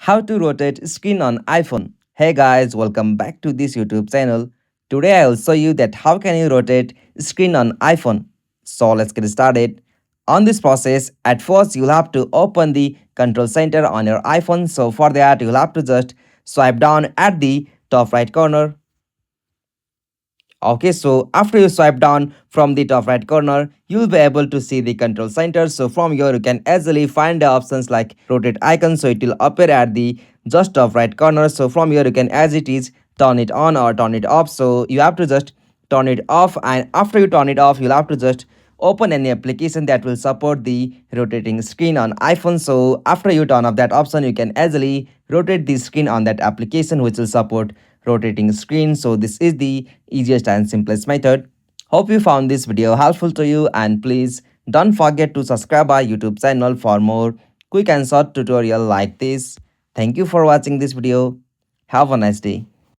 How to rotate screen on iPhone. Hey guys, welcome back to this YouTube channel. Today I will show you that how can you rotate screen on iPhone. So let's get started. On this process, at first you'll have to open the control center on your iPhone. So for that you'll have to just swipe down at the top right corner. Okay, so after you swipe down from the top right corner, you'll be able to see the control center. So from here, you can easily find the options like rotate icon. So it will appear at the just top right corner. So from here, you can as it is turn it on or turn it off. So you have to just turn it off. And after you turn it off, you'll have to just open any application that will support the rotating screen on iPhone. So after you turn off that option, you can easily rotate the screen on that application which will support rotating screen. So this is the easiest and simplest method. Hope you found this video helpful to you, and please don't forget to subscribe our YouTube channel for more quick and short tutorial like this. Thank you for watching this video. Have a nice day.